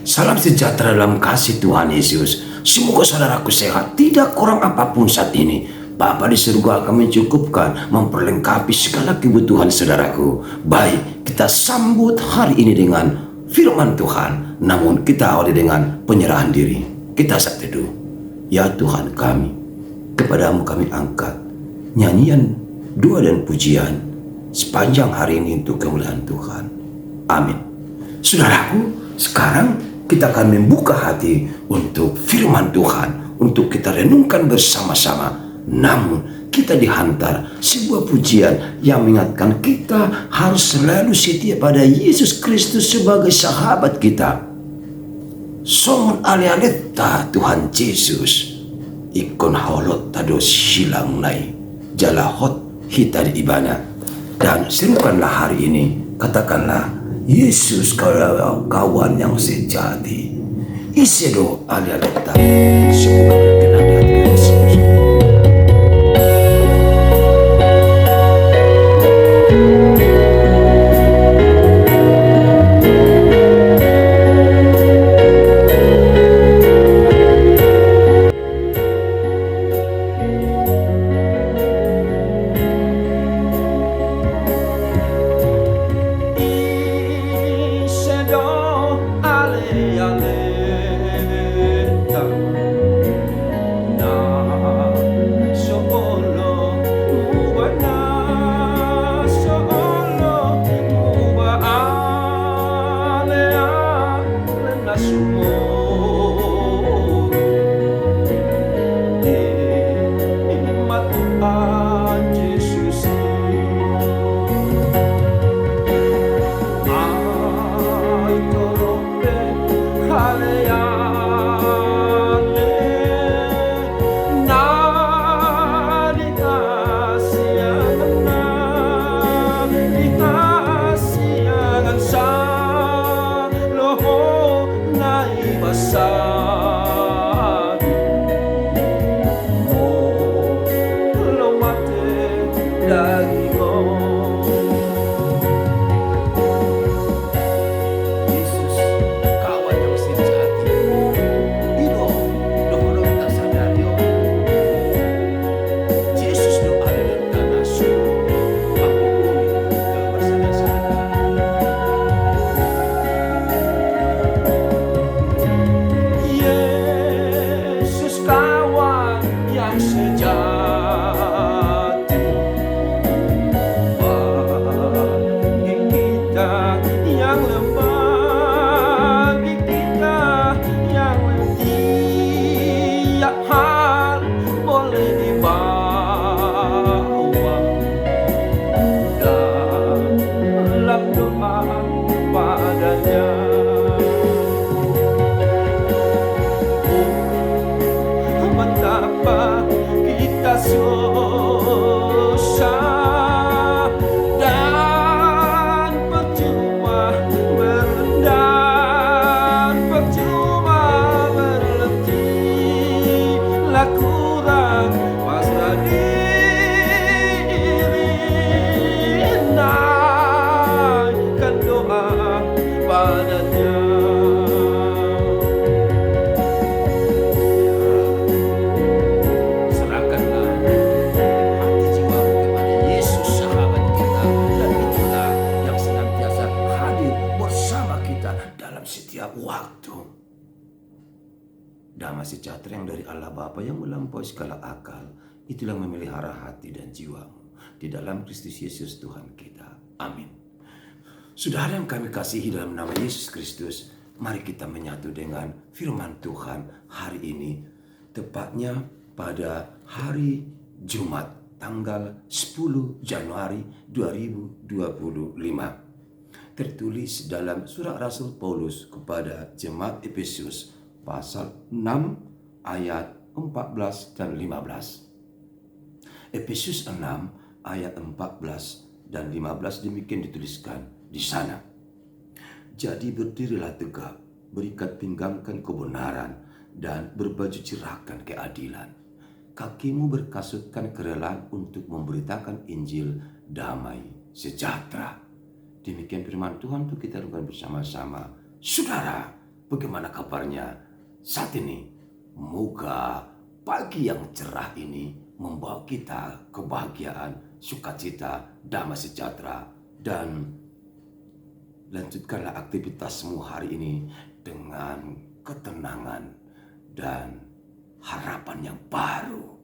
Salam sejahtera dalam kasih Tuhan Yesus. Semoga saudaraku sehat, tidak kurang apapun saat ini. Bapa di surga akan mencukupkan, memperlengkapi segala kebutuhan saudaraku. Baik, kita sambut hari ini dengan firman Tuhan, namun kita awali dengan penyerahan diri. Kita saat teduh. Ya Tuhan kami, kepadamu kami angkat nyanyian doa dan pujian sepanjang hari ini untuk kemuliaan Tuhan. Amin. Saudaraku, sekarang kita akan membuka hati untuk firman Tuhan, untuk kita renungkan bersama-sama. Namun kita dihantar sebuah pujian yang mengingatkan kita harus selalu setia pada Yesus Kristus sebagai sahabat kita. Songon ale-aleta Tuhan Yesus, ikon haulot tado silang nai, jalahot hita di ibana. Dan serukanlah hari ini, katakanlah, Yesus kawan yang sejati. Isedo ale-aleta, semoga berkenan di hati Yesus. Damai sejahtera yang dari Allah Bapa yang melampaui segala akal, itulah yang memelihara hati dan jiwamu di dalam Kristus Yesus Tuhan kita. Amin. Saudara yang kami kasihi dalam nama Yesus Kristus, mari kita menyatu dengan firman Tuhan hari ini, tepatnya pada hari Jumat tanggal 10 Januari 2025. Tertulis dalam surat Rasul Paulus kepada jemaat Efesus pasal 6 ayat 14 dan 15. Efesus 6 ayat 14 dan 15 demikian dituliskan di sana. Jadi berdirilah tegak, berikat pinggangkan kebenaran dan berbaju cerahkan keadilan. Kakimu berkasutkan kerelaan untuk memberitakan Injil damai sejahtera. Demikian firman Tuhan untuk kita lakukan bersama-sama. Saudara, bagaimana kabarnya saat ini? Moga pagi yang cerah ini membawa kita kebahagiaan, sukacita, damai sejahtera, dan lanjutkanlah aktivitasmu hari ini dengan ketenangan dan harapan yang baru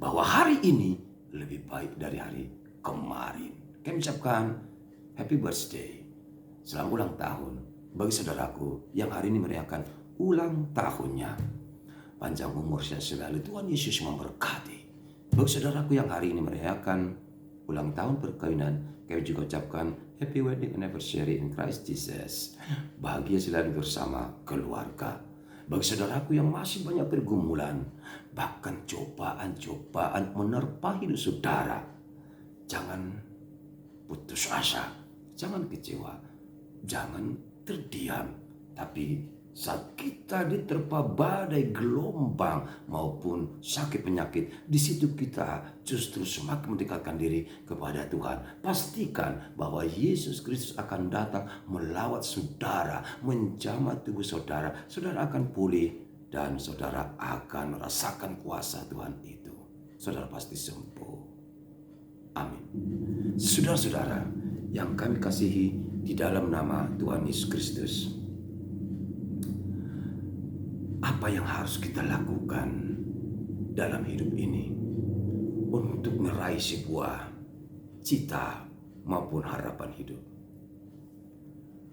bahwa hari ini lebih baik dari hari kemarin. Kami ucapkan happy birthday, selamat ulang tahun bagi saudaraku yang hari ini merayakan ulang tahunnya. Panjang umur sehat selalu, Tuhan Yesus memberkati. Bagi saudaraku yang hari ini merayakan ulang tahun perkawinan, kami juga ucapkan happy wedding anniversary in Christ Jesus. Bahagia selalu bersama keluarga. Bagi saudaraku yang masih banyak pergumulan, bahkan cobaan-cobaan menerpa hidup saudara, jangan putus asa, jangan kecewa, jangan terdiam. Tapi saat kita diterpa badai, gelombang maupun sakit penyakit, di situ kita justru semakin mendekatkan diri kepada Tuhan. Pastikan bahwa Yesus Kristus akan datang melawat saudara, menjamah tubuh saudara. Saudara akan pulih dan saudara akan merasakan kuasa Tuhan itu. Saudara pasti sembuh. Amin. Saudara-saudara yang kami kasihi di dalam nama Tuhan Yesus Kristus, apa yang harus kita lakukan dalam hidup ini untuk meraih sebuah cita maupun harapan hidup?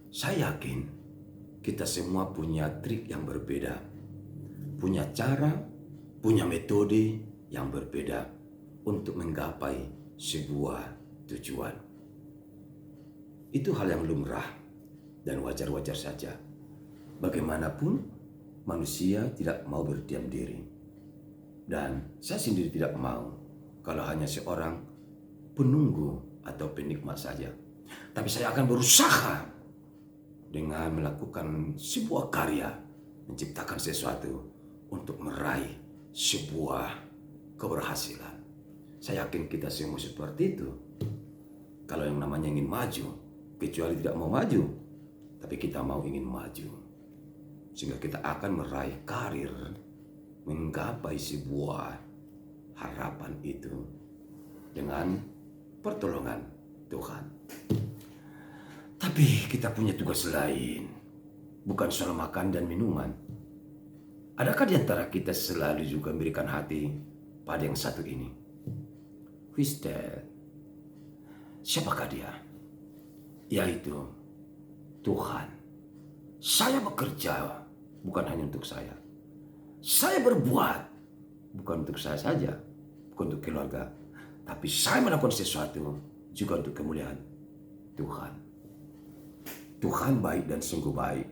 Saya yakin kita semua punya trik yang berbeda, punya cara, punya metode yang berbeda untuk menggapai sebuah tujuan. Itu hal yang lumrah dan wajar-wajar saja. Bagaimanapun manusia tidak mau berdiam diri. Dan saya sendiri tidak mau kalau hanya seorang penunggu atau penikmat saja. Tapi saya akan berusaha dengan melakukan sebuah karya, menciptakan sesuatu untuk meraih sebuah keberhasilan. Saya yakin kita semua seperti itu. Kalau yang namanya ingin maju, kecuali tidak mau maju, tapi kita mau ingin maju, sehingga kita akan meraih karir, menggapai sebuah harapan itu dengan pertolongan Tuhan. Tapi kita punya tugas lain, bukan soal makan dan minuman. Adakah di antara kita selalu juga memberikan hati pada yang satu ini? Who is that? Siapakah dia? Yaitu Tuhan. Saya bekerja bukan hanya untuk saya. Saya berbuat bukan untuk saya saja, bukan untuk keluarga, tapi saya melakukan sesuatu juga untuk kemuliaan Tuhan. Tuhan baik dan sungguh baik.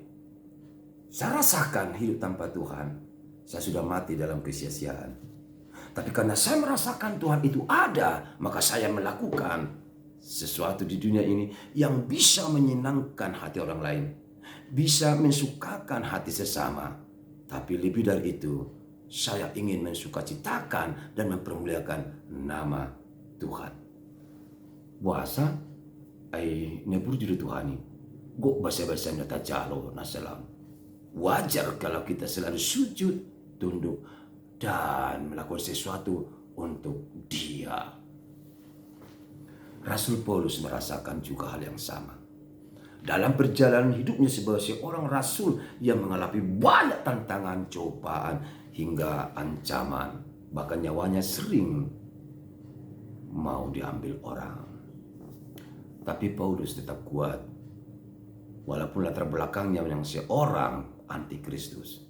Saya rasakan hidup tanpa Tuhan, saya sudah mati dalam kesia-siaan. Tapi karena saya merasakan Tuhan itu ada, maka saya melakukan sesuatu di dunia ini yang bisa menyenangkan hati orang lain, bisa mensukakan hati sesama. Tapi lebih dari itu, saya ingin mensukacitakan dan mempermuliakan nama Tuhan. Puasa ay nebur juru Tuhani. Go basa-basa na tajalo na salam. Wajar kalau kita selalu sujud, tunduk, dan melakukan sesuatu untuk Dia. Rasul Paulus merasakan juga hal yang sama. Dalam perjalanan hidupnya sebagai seorang rasul yang mengalami banyak tantangan, cobaan, hingga ancaman. Bahkan nyawanya sering mau diambil orang. Tapi Paulus tetap kuat. Walaupun latar belakangnya yang seorang antikristus,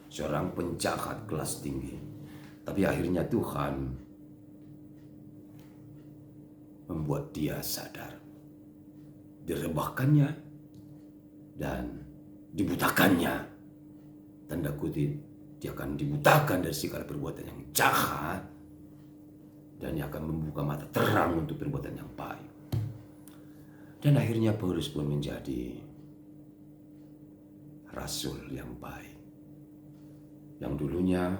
seorang penjahat kelas tinggi. Tapi akhirnya Tuhan membuat dia sadar, direbahkannya dan dibutakannya. Tanda kutip, dia akan dibutakan dari segala perbuatan yang jahat dan dia akan membuka mata terang untuk perbuatan yang baik. Dan akhirnya Paulus pun menjadi rasul yang baik. Yang dulunya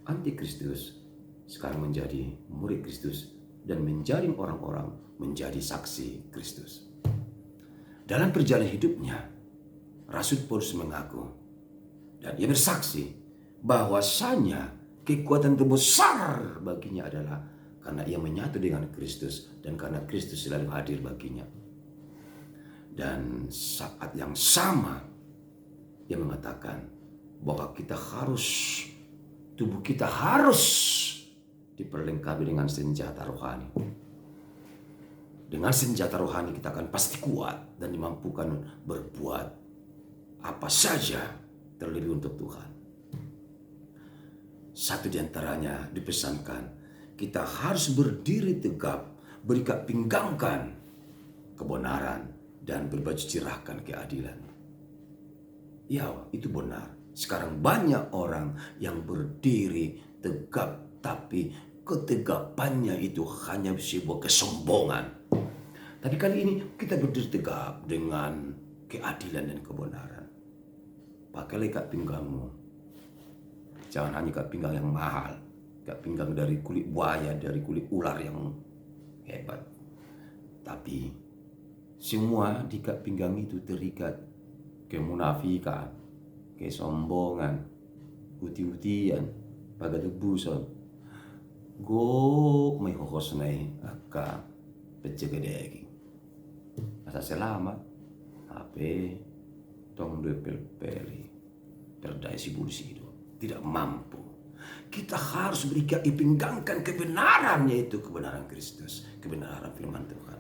antikristus, sekarang menjadi murid Kristus dan menjaring orang-orang menjadi saksi Kristus. Dalam perjalanan hidupnya, Rasul Paulus mengaku Dan ia bersaksi bahwasanya kekuatan terbesar baginya adalah karena ia menyatu dengan Kristus dan karena Kristus selalu hadir baginya. Dan saat yang sama ia mengatakan bahwa tubuh kita harus diperlengkapi dengan senjata rohani. Dengan senjata rohani kita akan pasti kuat dan dimampukan berbuat apa saja terlebih untuk Tuhan. Satu di antaranya dipesankan, kita harus berdiri tegap, berikat pinggangkan kebenaran dan berbaju cerahkan keadilan. Ya, itu benar. Sekarang banyak orang yang berdiri tegap, tapi ketegapannya itu hanya sebuah kesombongan. Tapi kali ini kita berdiri tegap dengan keadilan dan kebenaran. Pakai ikat pinggangmu. Jangan hanya ikat pinggang yang mahal. Ikat pinggang dari kulit buaya, dari kulit ular yang hebat. Tapi semua di ikat pinggang itu terikat kemunafikan, kesombongan, uti-utian, pagadubusan. Go may hukosnay aka pecegedegi. Masa selamat, ape tong depel-peli, terdai si bulsido, tidak mampu. Kita harus berikan ipinggangkan kebenaran, yaitu kebenaran Kristus, kebenaran firman Tuhan.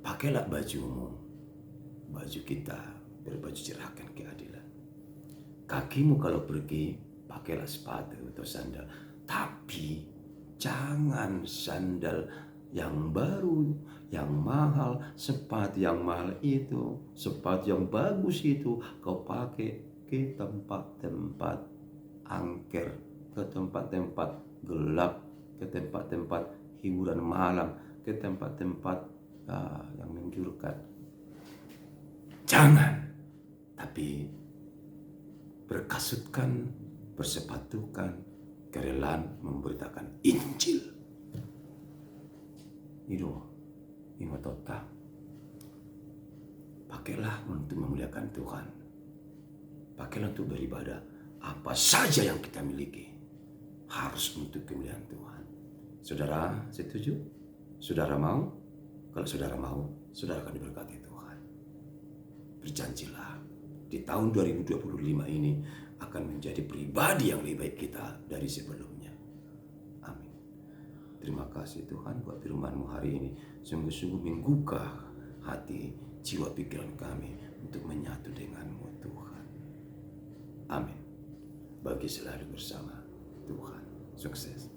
Pakailah bajumu, baju kita berbaju cerahkan keadilan. Kakimu kalau pergi, pakailah sepatu atau sandal. Tapi jangan sandal yang baru, yang mahal, sepatu yang mahal itu, sepatu yang bagus itu kau pakai ke tempat-tempat angker, ke tempat-tempat gelap, ke tempat-tempat hiburan malam, ke tempat-tempat yang menjurkan. Jangan, tapi berkasutkan, bersepatukan, kerelaan memberitakan Injil. Itu tota. Pakailah untuk memuliakan Tuhan. Pakailah untuk beribadah. Apa saja yang kita miliki harus untuk kemuliaan Tuhan. Saudara setuju? Saudara mau? Kalau saudara mau, saudara akan diberkati Tuhan. Berjanjilah di tahun 2025 ini akan menjadi pribadi yang lebih baik kita dari sebelumnya. Amin. Terima kasih Tuhan buat firman-Mu hari ini. Sungguh-sungguh menggugah hati, jiwa pikiran kami untuk menyatu dengan-Mu Tuhan. Amin. Bagi selalu bersama Tuhan. Sukses.